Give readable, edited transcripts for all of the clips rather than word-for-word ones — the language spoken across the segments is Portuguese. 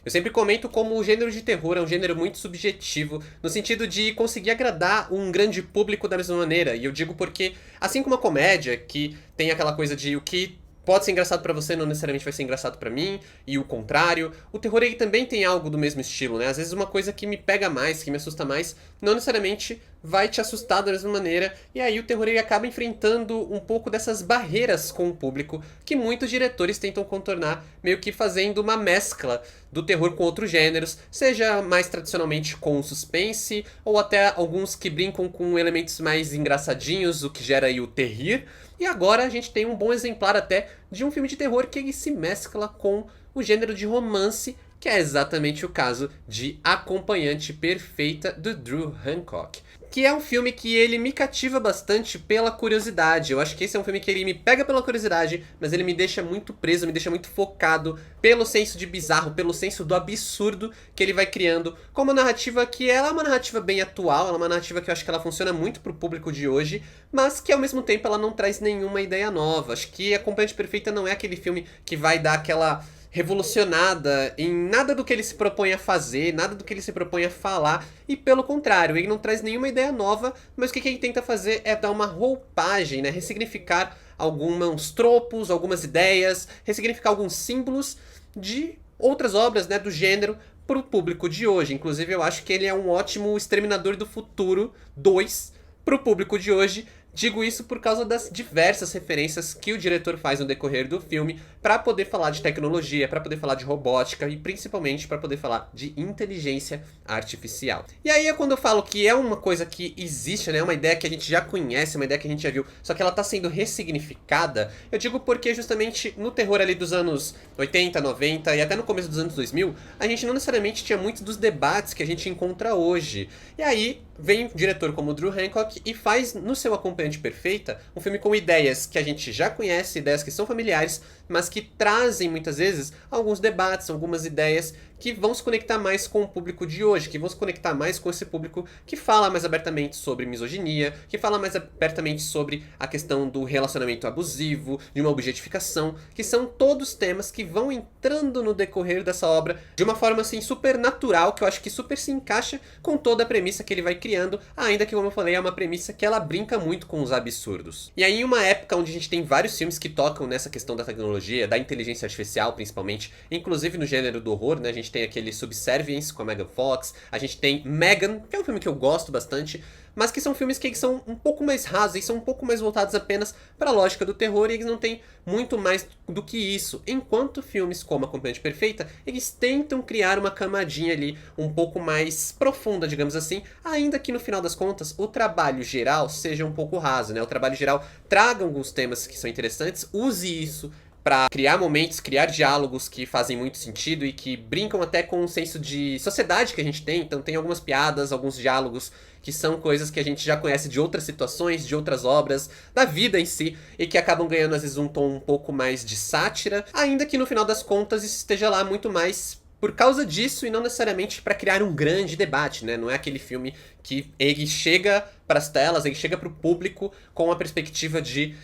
Eu sempre comento como o gênero de terror é um gênero muito subjetivo, no sentido de conseguir agradar um grande público da mesma maneira. E eu digo porque, assim como a comédia, que tem aquela coisa de o que pode ser engraçado pra você não necessariamente vai ser engraçado pra mim, e o contrário. O terror ele também tem algo do mesmo estilo, né? Às vezes uma coisa que me pega mais, que me assusta mais, não necessariamente vai te assustar da mesma maneira, e aí o terror ele acaba enfrentando um pouco dessas barreiras com o público que muitos diretores tentam contornar, meio que fazendo uma mescla do terror com outros gêneros, seja mais tradicionalmente com suspense, ou até alguns que brincam com elementos mais engraçadinhos, o que gera aí o terrir. E agora a gente tem um bom exemplar até de um filme de terror que ele se mescla com o gênero de romance, que é exatamente o caso de Acompanhante Perfeita do Drew Hancock. Que é um filme que ele me cativa bastante pela curiosidade. Eu acho que esse é um filme que ele me pega pela curiosidade, mas ele me deixa muito preso, me deixa muito focado pelo senso de bizarro, pelo senso do absurdo que ele vai criando, com uma narrativa que ela é uma narrativa bem atual, ela é uma narrativa que eu acho que ela funciona muito pro público de hoje, mas que ao mesmo tempo ela não traz nenhuma ideia nova. Acho que Acompanhante Perfeita não é aquele filme que vai dar aquela revolucionada em nada do que ele se propõe a fazer, nada do que ele se propõe a falar, e pelo contrário, ele não traz nenhuma ideia nova, mas o que ele tenta fazer é dar uma roupagem, né? Ressignificar alguns tropos, algumas ideias, ressignificar alguns símbolos de outras obras, né, do gênero para o público de hoje. Inclusive, eu acho que ele é um ótimo Exterminador do Futuro 2 para o público de hoje. Digo isso por causa das diversas referências que o diretor faz no decorrer do filme para poder falar de tecnologia, para poder falar de robótica e principalmente para poder falar de inteligência artificial. E aí é quando eu falo que é uma coisa que existe, né, uma ideia que a gente já conhece, uma ideia que a gente já viu, só que ela está sendo ressignificada. Eu digo porque justamente no terror ali dos anos 80, 90 e até no começo dos anos 2000, a gente não necessariamente tinha muitos dos debates que a gente encontra hoje. E aí vem um diretor como o Drew Hancock e faz no seu Acompanhante Perfeita um filme com ideias que a gente já conhece, ideias que são familiares, mas que trazem muitas vezes alguns debates, algumas ideias que vão se conectar mais com o público de hoje, que vão se conectar mais com esse público que fala mais abertamente sobre misoginia, que fala mais abertamente sobre a questão do relacionamento abusivo, de uma objetificação, que são todos temas que vão entrando no decorrer dessa obra de uma forma assim super natural, que eu acho que super se encaixa com toda a premissa que ele vai criando, ainda que, como eu falei, é uma premissa que ela brinca muito com os absurdos. E aí, em uma época onde a gente tem vários filmes que tocam nessa questão da tecnologia, da inteligência artificial principalmente, inclusive no gênero do horror, né, a gente tem aquele Subservience com a Megan Fox, a gente tem Megan, que é um filme que eu gosto bastante, mas que são filmes que são um pouco mais rasos e são um pouco mais voltados apenas para a lógica do terror e eles não têm muito mais do que isso. Enquanto filmes como Acompanhante Perfeita, eles tentam criar uma camadinha ali um pouco mais profunda, digamos assim, ainda que no final das contas o trabalho geral seja um pouco raso, né? O trabalho geral traga alguns temas que são interessantes, use isso para criar momentos, criar diálogos que fazem muito sentido e que brincam até com o senso de sociedade que a gente tem. Então tem algumas piadas, alguns diálogos que são coisas que a gente já conhece de outras situações, de outras obras, da vida em si, e que acabam ganhando às vezes um tom um pouco mais de sátira, ainda que no final das contas isso esteja lá muito mais por causa disso e não necessariamente para criar um grande debate, né? Não é aquele filme que ele chega para as telas, ele chega para o público com a perspectiva de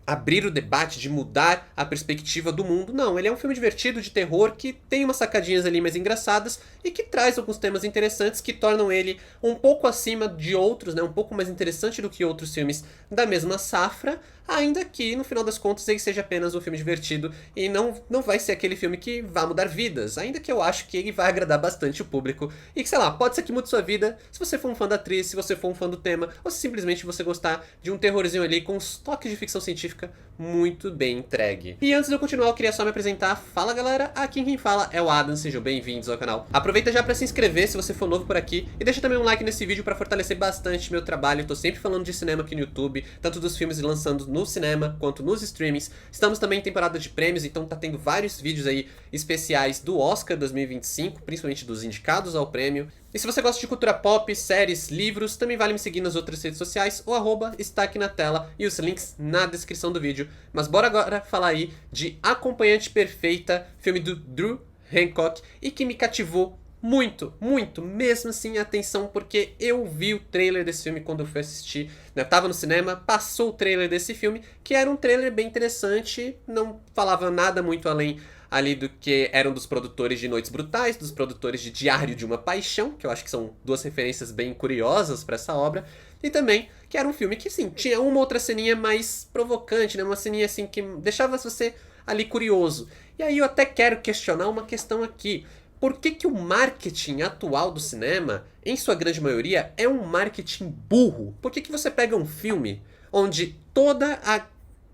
abrir o debate, de mudar a perspectiva do mundo. Não, ele é um filme divertido de terror que tem umas sacadinhas ali mais engraçadas e que traz alguns temas interessantes que tornam ele um pouco acima de outros, né? Um pouco mais interessante do que outros filmes da mesma safra, ainda que no final das contas ele seja apenas um filme divertido e não vai ser aquele filme que vai mudar vidas, ainda que eu acho que ele vai agradar bastante o público e que, sei lá, pode ser que mude sua vida se você for um fã da atriz, se você for um fã do tema, ou se simplesmente você gostar de um terrorzinho ali com uns toques de ficção científica muito bem entregue. E antes de eu continuar, eu queria só me apresentar. Fala galera, aqui quem fala é o Adam, sejam bem-vindos ao canal. Aproveita já pra se inscrever se você for novo por aqui e deixa também um like nesse vídeo pra fortalecer bastante meu trabalho. Eu tô sempre falando de cinema aqui no YouTube, tanto dos filmes lançando no cinema quanto nos streamings. Estamos também em temporada de prêmios, então tá tendo vários vídeos aí especiais do Oscar 2025, principalmente dos indicados ao prêmio. E se você gosta de cultura pop, séries, livros, também vale me seguir nas outras redes sociais. O arroba está aqui na tela e os links na descrição do vídeo. Mas bora agora falar aí de Acompanhante Perfeita, filme do Drew Hancock, e que me cativou muito, muito, mesmo assim, atenção, porque eu vi o trailer desse filme quando eu fui assistir, né? Eu tava no cinema, passou o trailer desse filme, que era um trailer bem interessante, não falava nada muito além ali do que eram dos produtores de Noites Brutais, dos produtores de Diário de uma Paixão, que eu acho que são duas referências bem curiosas para essa obra, e também que era um filme que, sim, tinha uma outra ceninha mais provocante, né? Uma ceninha, assim, que deixava você ali curioso. E aí eu até quero questionar uma questão aqui. Por que que o marketing atual do cinema, em sua grande maioria, é um marketing burro? Por que que você pega um filme onde toda a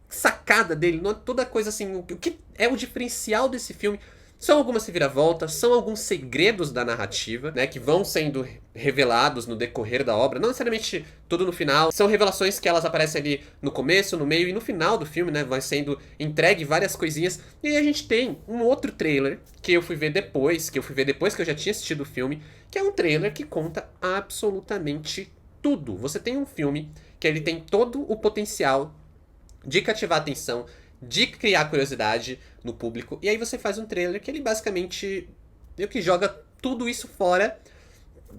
sacada dele, toda coisa assim, o que é o diferencial desse filme são algumas reviravoltas, são alguns segredos da narrativa, né, que vão sendo revelados no decorrer da obra, não necessariamente tudo no final, são revelações que elas aparecem ali no começo, no meio e no final do filme, né, vai sendo entregue várias coisinhas, e aí a gente tem um outro trailer que eu fui ver depois, que eu já tinha assistido o filme, que é um trailer que conta absolutamente tudo. Você tem um filme que ele tem todo o potencial de cativar a atenção, de criar curiosidade no público. E aí você faz um trailer que ele basicamente meio que joga tudo isso fora.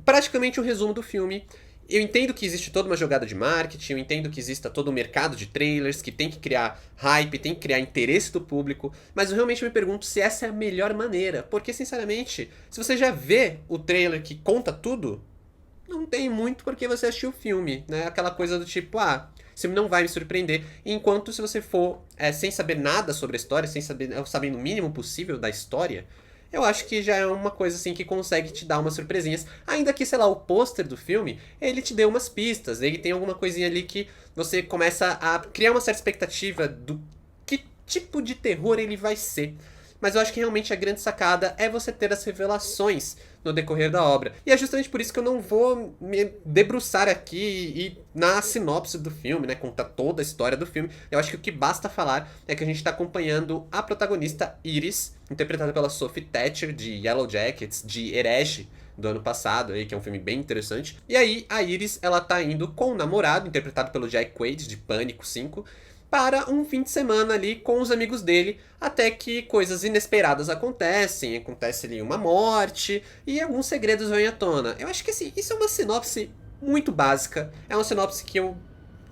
Praticamente um resumo do filme. Eu entendo que existe toda uma jogada de marketing, eu entendo que exista todo um mercado de trailers, que tem que criar hype, tem que criar interesse do público, mas eu realmente me pergunto se essa é a melhor maneira. Porque, sinceramente, se você já vê o trailer que conta tudo, não tem muito porque você assistiu o filme, né? Aquela coisa do tipo, esse filme não vai me surpreender. Enquanto se você for sem saber nada sobre a história, sem saber, sabendo o mínimo possível da história, eu acho que já é uma coisa assim que consegue te dar umas surpresinhas. Ainda que, sei lá, o pôster do filme, ele te dê umas pistas, ele tem alguma coisinha ali que você começa a criar uma certa expectativa do que tipo de terror ele vai ser. Mas eu acho que realmente a grande sacada é você ter as revelações no decorrer da obra. E é justamente por isso que eu não vou me debruçar aqui e na sinopse do filme, né, contar toda a história do filme. Eu acho que o que basta falar é que a gente está acompanhando a protagonista Iris, interpretada pela Sophie Thatcher, de Yellow Jackets, de Herege, do ano passado, aí, que é um filme bem interessante. E aí, a Iris, ela tá indo com o namorado, interpretado pelo Jack Quaid, de Pânico 5, para um fim de semana ali com os amigos dele, até que coisas inesperadas acontecem, acontece ali uma morte e alguns segredos vêm à tona. Eu acho que assim, isso é uma sinopse muito básica, é uma sinopse que eu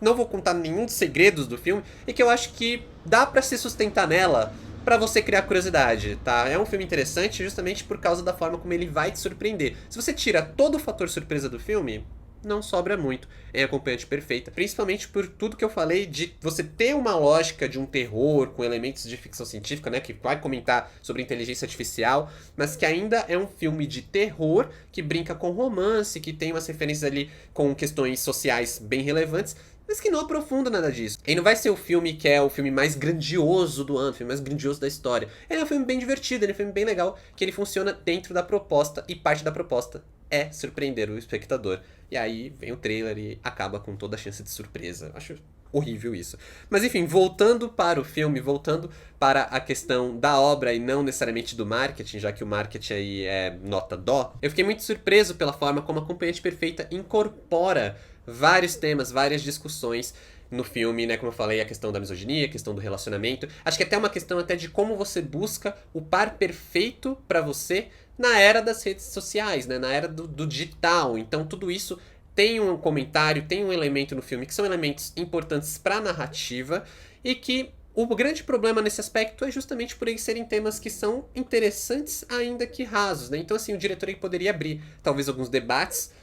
não vou contar nenhum dos segredos do filme e que eu acho que dá pra se sustentar nela pra você criar curiosidade, tá? É um filme interessante justamente por causa da forma como ele vai te surpreender. Se você tira todo o fator surpresa do filme, não sobra muito em Acompanhante Perfeita, principalmente por tudo que eu falei de você ter uma lógica de um terror com elementos de ficção científica, né, que vai comentar sobre inteligência artificial, mas que ainda é um filme de terror que brinca com romance, que tem umas referências ali com questões sociais bem relevantes, mas que não aprofunda nada disso. Ele não vai ser o filme que é o filme mais grandioso do ano, o filme mais grandioso da história. Ele é um filme bem divertido, ele é um filme bem legal, que ele funciona dentro da proposta, e parte da proposta é surpreender o espectador. E aí vem o trailer e acaba com toda a chance de surpresa. Acho horrível isso. Mas enfim, voltando para o filme, voltando para a questão da obra e não necessariamente do marketing, já que o marketing aí é nota dó, eu fiquei muito surpreso pela forma como a Acompanhante Perfeita incorpora vários temas, várias discussões no filme, né, como eu falei, a questão da misoginia, a questão do relacionamento. Acho que até uma questão até de como você busca o par perfeito pra você na era das redes sociais, né, na era do digital. Então tudo isso tem um comentário, tem um elemento no filme que são elementos importantes pra narrativa e que o grande problema nesse aspecto é justamente por eles serem temas que são interessantes ainda que rasos, né? Então assim, o diretor ele poderia abrir talvez alguns debates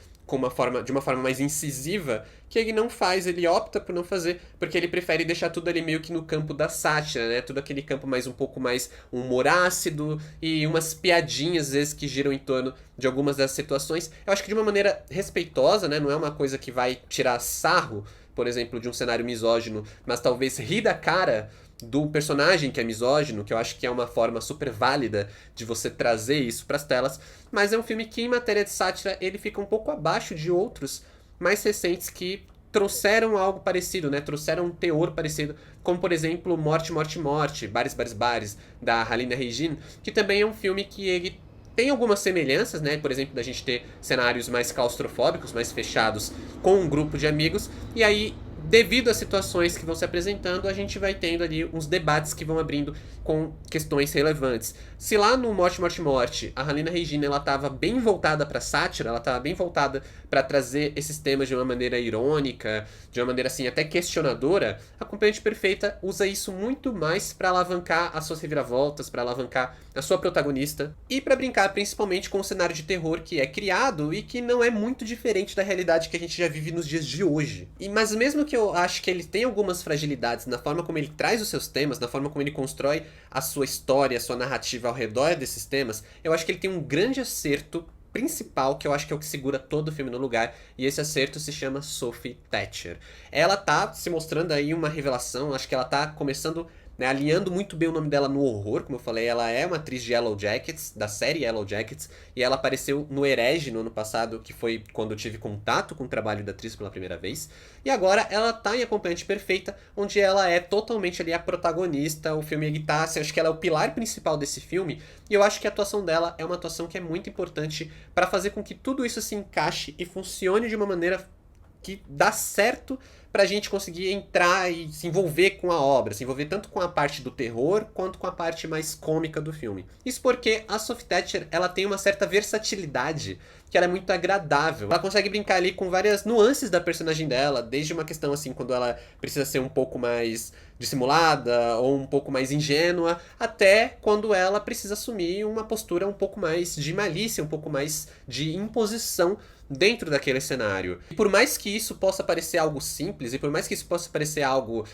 de uma forma mais incisiva, que ele não faz, ele opta por não fazer, porque ele prefere deixar tudo ali meio que no campo da sátira, né? Tudo aquele campo mais um pouco mais humor ácido e umas piadinhas, às vezes, que giram em torno de algumas dessas situações. Eu acho que de uma maneira respeitosa, né? Não é uma coisa que vai tirar sarro, por exemplo, de um cenário misógino, mas talvez rir da cara do personagem que é misógino, que eu acho que é uma forma super válida de você trazer isso para as telas, mas é um filme que, em matéria de sátira, ele fica um pouco abaixo de outros mais recentes que trouxeram algo parecido, né? Trouxeram um teor parecido, como, por exemplo, Morte, Morte, Morte, Bares, Bares, Bares, da Halina Regine, que também é um filme que ele tem algumas semelhanças, né? Por exemplo, da gente ter cenários mais claustrofóbicos, mais fechados, com um grupo de amigos, e aí devido às situações que vão se apresentando, a gente vai tendo ali uns debates que vão abrindo com questões relevantes. Se lá no Morte, Morte, Morte, a Halina Regina ela estava bem voltada para sátira, ela estava bem voltada para trazer esses temas de uma maneira irônica, de uma maneira assim até questionadora, a Acompanhante Perfeita usa isso muito mais para alavancar as suas reviravoltas, para alavancar a sua protagonista e para brincar principalmente com o cenário de terror que é criado e que não é muito diferente da realidade que a gente já vive nos dias de hoje. Mas mesmo que eu acho que ele tem algumas fragilidades na forma como ele traz os seus temas, na forma como ele constrói a sua história, a sua narrativa ao redor desses temas, eu acho que ele tem um grande acerto principal, que eu acho que é o que segura todo o filme no lugar, e esse acerto se chama Sophie Thatcher. Ela tá se mostrando aí uma revelação, acho que ela tá começando, né, alinhando muito bem o nome dela no horror, como eu falei, ela é uma atriz de Yellow Jackets, da série Yellow Jackets, e ela apareceu no Herege no ano passado, que foi quando eu tive contato com o trabalho da atriz pela primeira vez, e agora ela tá em Acompanhante Perfeita, onde ela é totalmente ali a protagonista, o filme ele tá, assim, acho que ela é o pilar principal desse filme, e eu acho que a atuação dela é uma atuação que é muito importante para fazer com que tudo isso se encaixe e funcione de uma maneira que dá certo pra gente conseguir entrar e se envolver com a obra, se envolver tanto com a parte do terror quanto com a parte mais cômica do filme. Isso porque a Sophie Thatcher, ela tem uma certa versatilidade que ela é muito agradável. Ela consegue brincar ali com várias nuances da personagem dela, desde uma questão assim, quando ela precisa ser um pouco mais dissimulada ou um pouco mais ingênua, até quando ela precisa assumir uma postura um pouco mais de malícia, um pouco mais de imposição dentro daquele cenário. E por mais que isso possa parecer algo simples, e por mais que isso possa parecer algo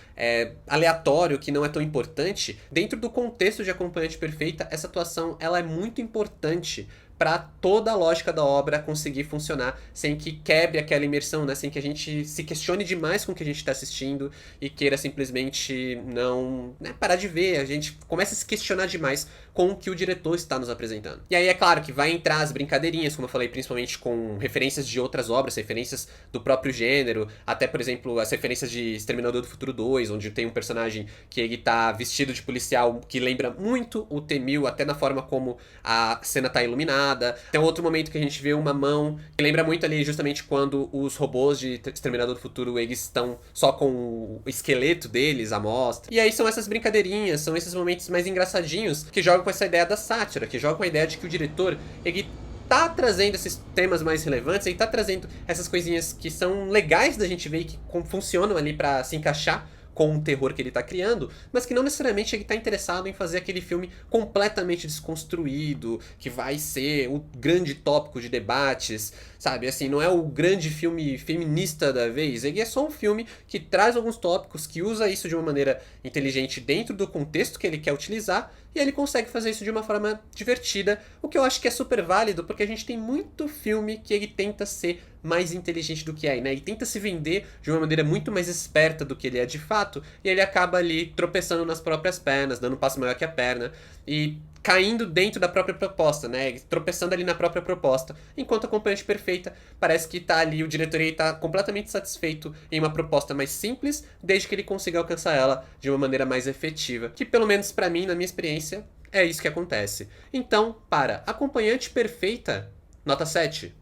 aleatório, que não é tão importante, dentro do contexto de Acompanhante Perfeita, essa atuação ela é muito importante para toda a lógica da obra conseguir funcionar sem que quebre aquela imersão, né? Sem que a gente se questione demais com o que a gente está assistindo e queira simplesmente não, né, parar de ver. A gente começa a se questionar demais com o que o diretor está nos apresentando. E aí é claro que vai entrar as brincadeirinhas, como eu falei, principalmente com referências de outras obras, referências do próprio gênero, até, por exemplo, as referências de Exterminador do Futuro 2, onde tem um personagem que ele tá vestido de policial que lembra muito o T-1000, até na forma como a cena tá iluminada. Tem um outro momento que a gente vê uma mão que lembra muito ali justamente quando os robôs de Exterminador do Futuro eles estão só com o esqueleto deles à mostra. E aí são essas brincadeirinhas, são esses momentos mais engraçadinhos que jogam com essa ideia da sátira, que jogam com a ideia de que o diretor ele tá trazendo esses temas mais relevantes, ele tá trazendo essas coisinhas que são legais da gente ver e que funcionam ali pra se encaixar com o terror que ele tá criando, mas que não necessariamente ele tá interessado em fazer aquele filme completamente desconstruído, que vai ser o grande tópico de debates, sabe? Assim, não é o grande filme feminista da vez, ele é só um filme que traz alguns tópicos, que usa isso de uma maneira inteligente dentro do contexto que ele quer utilizar, e ele consegue fazer isso de uma forma divertida, o que eu acho que é super válido, porque a gente tem muito filme que ele tenta ser mais inteligente do que é, né? Ele tenta se vender de uma maneira muito mais esperta do que ele é de fato, e ele acaba ali tropeçando nas próprias pernas, dando um passo maior que a perna, e caindo dentro da própria proposta, né? Tropeçando ali na própria proposta. Enquanto Acompanhante Perfeita parece que tá ali, o diretor ele tá completamente satisfeito em uma proposta mais simples, desde que ele consiga alcançar ela de uma maneira mais efetiva. Que pelo menos pra mim, na minha experiência, é isso que acontece. Então, para Acompanhante Perfeita, nota 7.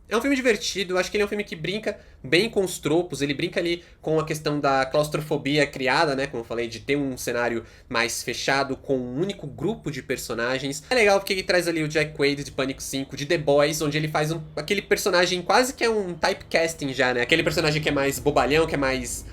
É um filme divertido, eu acho que ele é um filme que brinca bem com os tropos, ele brinca ali com a questão da claustrofobia criada, né, como eu falei, de ter um cenário mais fechado com um único grupo de personagens. É legal porque ele traz ali o Jack Quaid de Pânico 5, de The Boys, onde ele faz aquele personagem quase que é um typecasting já, né, aquele personagem que é mais bobalhão, que é mais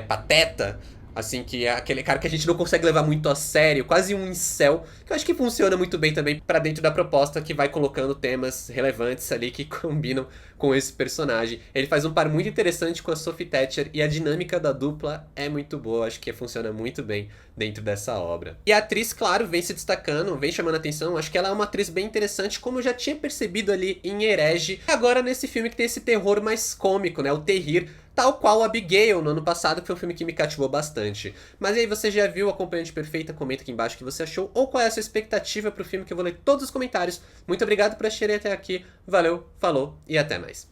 pateta, assim, que é aquele cara que a gente não consegue levar muito a sério, quase um incel, que eu acho que funciona muito bem também pra dentro da proposta, que vai colocando temas relevantes ali que combinam com esse personagem. Ele faz um par muito interessante com a Sophie Thatcher e a dinâmica da dupla é muito boa, acho que funciona muito bem dentro dessa obra. E a atriz, claro, vem se destacando, vem chamando a atenção, acho que ela é uma atriz bem interessante, como eu já tinha percebido ali em Herege, agora nesse filme que tem esse terror mais cômico, né, o terrir, tal qual Abigail no ano passado, que foi um filme que me cativou bastante. Mas aí, você já viu Acompanhante Perfeita? Comenta aqui embaixo o que você achou, ou qual é a sua expectativa pro filme, que eu vou ler todos os comentários. Muito obrigado por assistirem até aqui, valeu, falou e até mais.